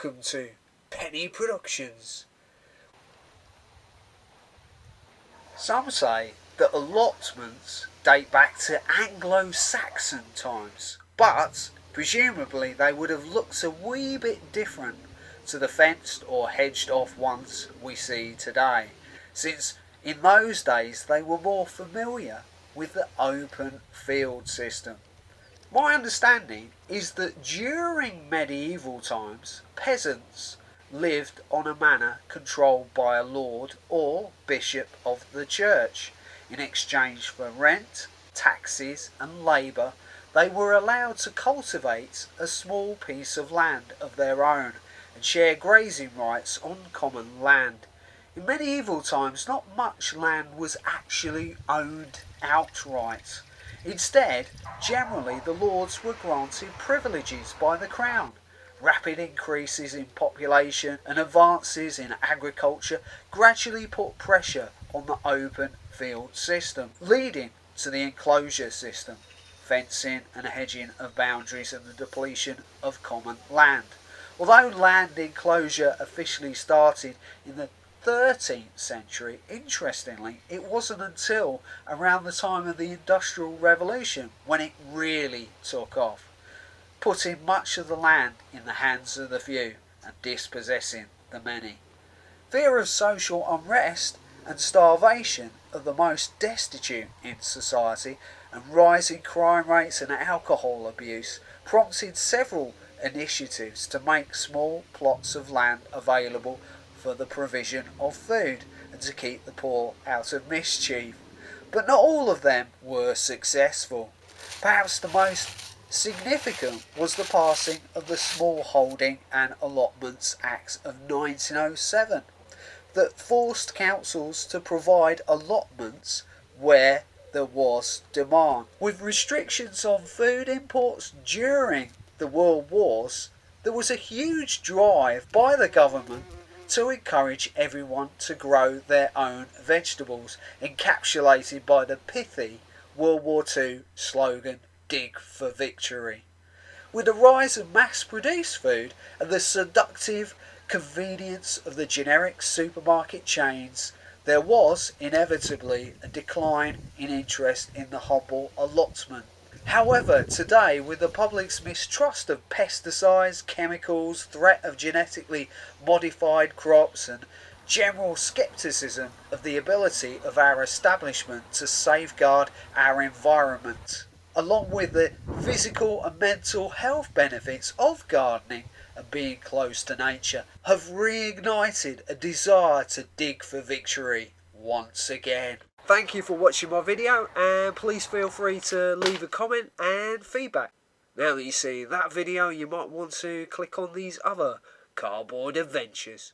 Welcome to Penny Productions. Some say that allotments date back to Anglo-Saxon times, but presumably they would have looked a wee bit different to the fenced or hedged off ones we see today, since in those days they were more familiar with the open field system. My understanding is that during medieval times, peasants lived on a manor controlled by a lord or bishop of the church. In exchange for rent, taxes and labour, they were allowed to cultivate a small piece of land of their own and share grazing rights on common land. In medieval times, not much land was actually owned outright. Instead, generally the lords were granted privileges by the crown. Rapid increases in population and advances in agriculture gradually put pressure on the open field system, leading to the enclosure system, fencing and hedging of boundaries and the depletion of common land. Although land enclosure officially started in the 13th century, interestingly, it wasn't until around the time of the Industrial Revolution when it really took off, putting much of the land in the hands of the few and dispossessing the many. Fear of social unrest and starvation of the most destitute in society and rising crime rates and alcohol abuse prompted several initiatives to make small plots of land available for the provision of food and to keep the poor out of mischief. But not all of them were successful. Perhaps the most significant was the passing of the Small Holding and Allotments Act of 1907 that forced councils to provide allotments where there was demand. With restrictions on food imports during the World Wars, there was a huge drive by the government to encourage everyone to grow their own vegetables, encapsulated by the pithy World War II slogan, Dig for Victory. With the rise of mass-produced food and the seductive convenience of the generic supermarket chains, there was inevitably a decline in interest in the humble allotment. However, today, with the public's mistrust of pesticides, chemicals, threat of genetically modified crops and general scepticism of the ability of our establishment to safeguard our environment, along with the physical and mental health benefits of gardening and being close to nature, have reignited a desire to dig for victory once again. Thank you for watching my video, and please feel free to leave a comment and feedback. Now that you see that video, you might want to click on these other cardboard adventures.